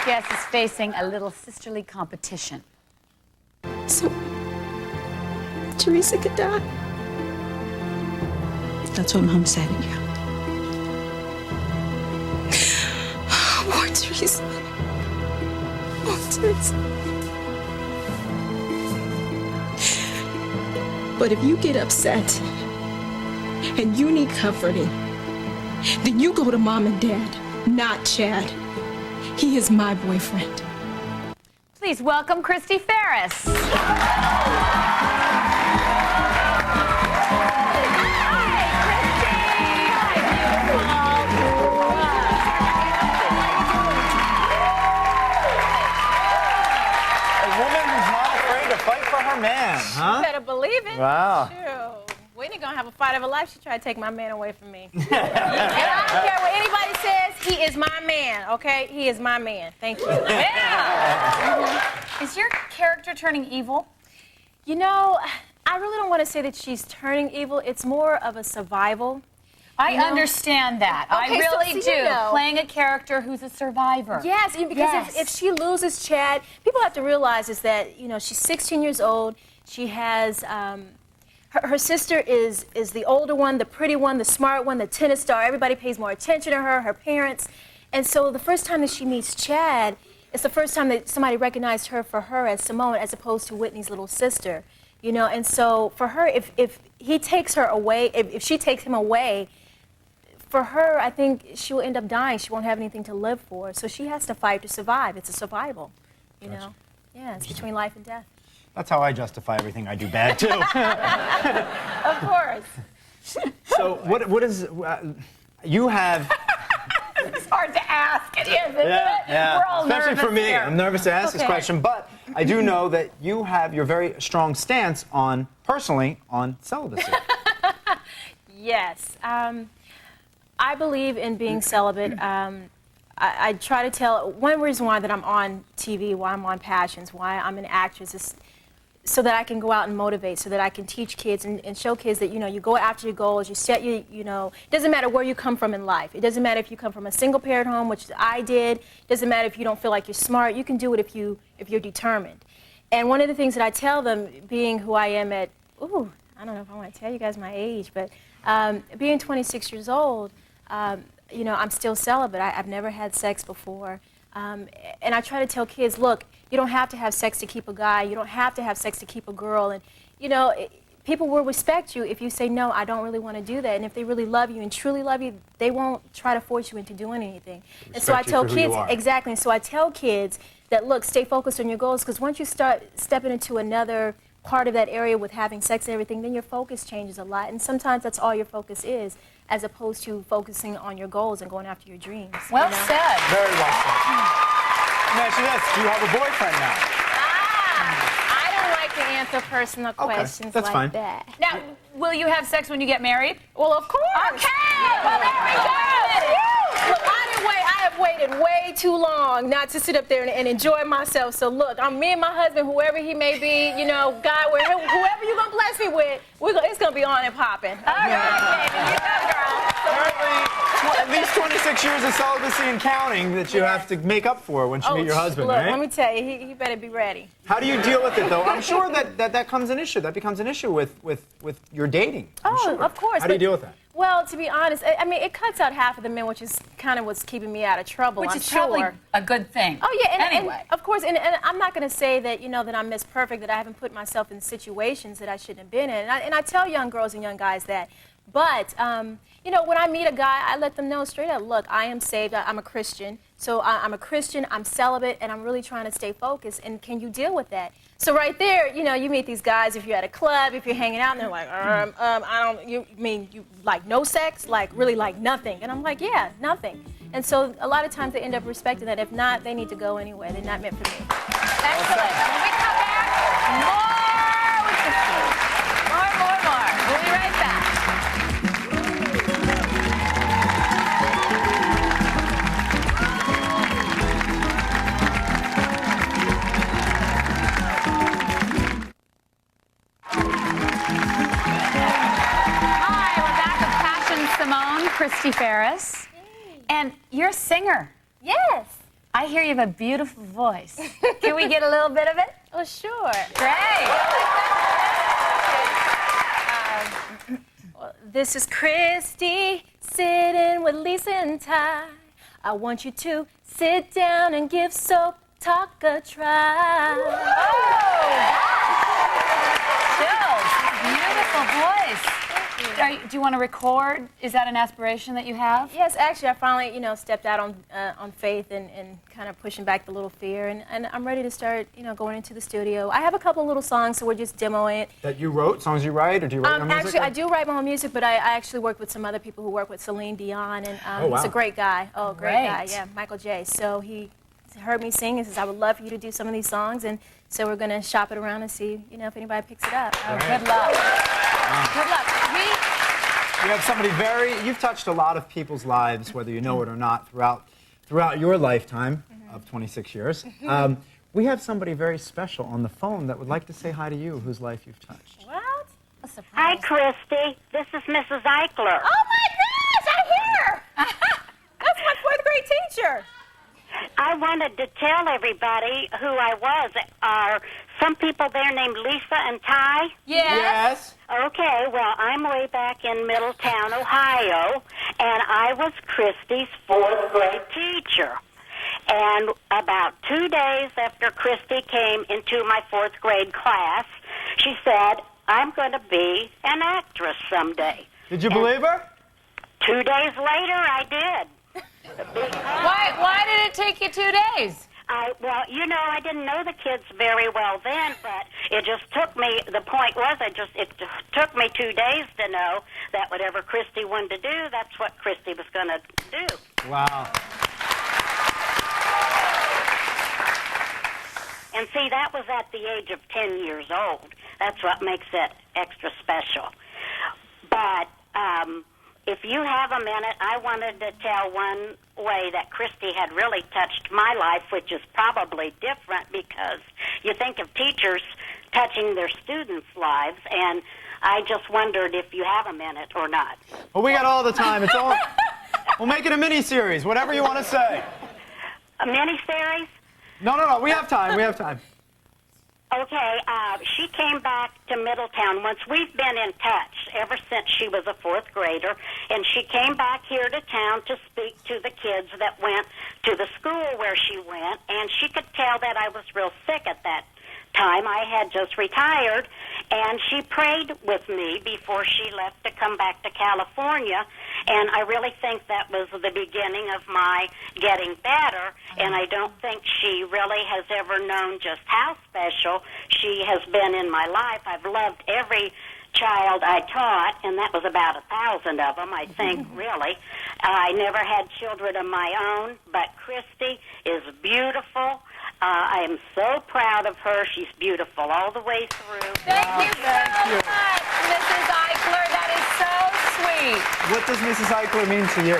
guest is facing a little sisterly competition. So, Teresa could die. That's what Mom said, yeah. Poor Teresa. Poor Teresa. But if you get upset and you need comforting, then you go to Mom and Dad, not Chad. He is my boyfriend. Please welcome Chrystee Pharris. Man, huh? You better believe it. Wow. Shoot. Whitney gonna have a fight of her life. She tried to take my man away from me. And I don't care what anybody says. He is my man. Okay, he is my man. Thank you. Yeah. Is your character turning evil? You know, I really don't want to say that she's turning evil. It's more of a survival. I understand that. Okay, I really so do. you know. Playing a character who's a survivor. Yes, because if she loses Chad, people have to realize is that, you know, she's 16 years old. She has, her sister is the older one, the pretty one, the smart one, the tennis star. Everybody pays more attention to her parents. And so the first time that she meets Chad, it's the first time that somebody recognized her for her as Simone as opposed to Whitney's little sister. You know, and so for her, if he takes her away, if she takes him away, for her, I think she will end up dying. She won't have anything to live for. So she has to fight to survive. It's a survival, you know? Yeah, it's between life and death. That's how I justify everything I do bad, too. Of course. So what is, you have... It's hard to ask. It is, isn't it? Yeah. We're all Especially nervous for me. here. I'm nervous to ask this question, but I do know that you have your very strong stance on, personally, on celibacy. Yes. I believe in being celibate. I try to tell, one reason why that I'm on TV, why I'm on Passions, why I'm an actress is so that I can go out and motivate, so that I can teach kids and show kids that, you know, you go after your goals, you set your, you know, it doesn't matter where you come from in life. It doesn't matter if you come from a single parent home, which I did. It doesn't matter if you don't feel like you're smart. You can do it if you're determined. And one of the things that I tell them, being who I am at, ooh, I don't know if I want to tell you guys my age, but being 26 years old, you know, I'm still celibate. I've never had sex before. And I try to tell kids, look, you don't have to have sex to keep a guy. You don't have to have sex to keep a girl. And, you know, people will respect you if you say, no, I don't really want to do that. And if they really love you and truly love you, they won't try to force you into doing anything. And so I tell kids, exactly, and so I tell kids that, look, stay focused on your goals, because once you start stepping into another part of that area with having sex and everything, then your focus changes a lot. And sometimes that's all your focus is, as opposed to focusing on your goals and going after your dreams. Well said. Very well said. Let me ask you this. Do you have a boyfriend now? I don't like to answer personal questions that's like fine. that. Now, will you have sex when you get married? Well, of course. Okay. Well, there we go. Look, I have waited way too long not to sit up there and enjoy myself. So look, me and my husband, whoever he may be, you know, God, whoever you're gonna bless me with, it's gonna be on and popping. All right, baby. You go, girl. Apparently, at least 26 years of celibacy and counting that you have to make up for once you meet your husband, look, right? let me tell you, he better be ready. How do you deal with it, though? I'm sure that becomes an issue. That becomes an issue with your dating. I'm sure. Of course. How do you deal with that? Well, to be honest, I mean, it cuts out half of the men, which is kind of what's keeping me out of trouble, Which I'm is sure. probably a good thing. Oh, yeah, and, anyway. and of course, and I'm not going to say that, you know, that I'm Miss Perfect, that I haven't put myself in situations that I shouldn't have been in. And I tell young girls and young guys that. But, you know, when I meet a guy, I let them know straight up, look, I am saved, I'm a Christian. So I'm a Christian, I'm celibate, and I'm really trying to stay focused. And can you deal with that? So right there, you know, you meet these guys, if you're at a club, if you're hanging out, and they're like, you mean you like no sex? Like really like nothing? And I'm like, yeah, nothing. And so a lot of times they end up respecting that. If not, they need to go anyway. They're not meant for me. Excellent. When we come back, more with Chrystee. More. We'll be right back. Chrystee Pharris. And you're a singer. Yes. I hear you have a beautiful voice. Can we get a little bit of it? Oh, sure. Great. This is Chrystee sitting with Lisa and Ty. I want you to sit down and give soap talk a try. Chills. Beautiful voice. Do you want to record? Is that an aspiration that you have? Yes, actually, I finally, stepped out on faith and kind of pushing back the little fear, and I'm ready to start, going into the studio. I have a couple little songs, so we're just demoing it. That you wrote, songs you write, or do you write your own music? Actually, I do write my own music, but I actually work with some other people who work with Celine Dion, and Oh, wow. he's a great guy. Oh, great guy, Great. yeah, Michael J. So he heard me sing and says, I would love for you to do some of these songs, and so we're going to shop it around and see, if anybody picks it up. Oh, good luck. Good luck. You have somebody you've touched a lot of people's lives, whether you know it or not, throughout your lifetime of 26 years. We have somebody very special on the phone that would like to say hi to you, whose life you've touched. What? A surprise. Hi, Chrystee. This is Mrs. Eichler. Oh my gosh, I'm here! That's my fourth grade teacher. I wanted to tell everybody who I was. Are some people there named Lisa and Ty? Yes. Okay, well, I'm way back in Middletown, Ohio, and I was Chrystee's fourth grade teacher. And about 2 days after Chrystee came into my fourth grade class, she said, I'm going to be an actress someday. Did you believe her? 2 days later, I did. Why did it take you 2 days? Well, I didn't know the kids very well then, but it just took me, the point was, it took me 2 days to know that whatever Chrystee wanted to do, that's what Chrystee was going to do. Wow. And see, that was at the age of 10 years old. That's what makes it extra special. But if you have a minute, I wanted to tell one way that Chrystee had really touched my life, which is probably different because you think of teachers touching their students' lives, and I just wondered if you have a minute or not. Well, we got all the time. We'll make it a mini-series, whatever you want to say. A mini-series? No. We have time. We have time. Okay, she came back to Middletown. Once we've been in touch ever since she was a fourth grader, and she came back here to town to speak to the kids that went to the school where she went, and she could tell that I was real sick at that time. I had just retired, and she prayed with me before she left to come back to California, and I really think that was the beginning of my getting better, and I don't think she really has ever known just how special she has been in my life. I've loved every child I taught, and that was about 1,000 of them, I think, really. I never had children of my own, but Chrystee is beautiful. I am so proud of her. She's beautiful all the way through. Thank you so much, Mrs. Eichler. That is so sweet. What does Mrs. Eichler mean to you?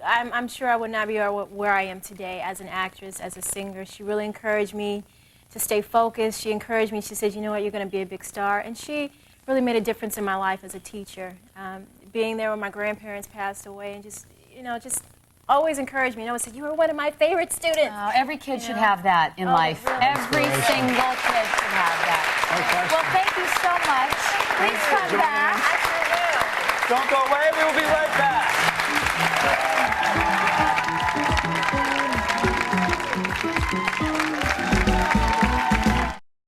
I'm sure I would not be where I am today as an actress, as a singer. She really encouraged me to stay focused. She encouraged me. She said, you know what, you're going to be a big star. And she really made a difference in my life as a teacher. Being there when my grandparents passed away and just always encouraged me. Said, you were one of my favorite students. Every kid should have that in life. really? Every single kid should have that. Well, thank you so much. Please come back. Don't go away. We will be right back.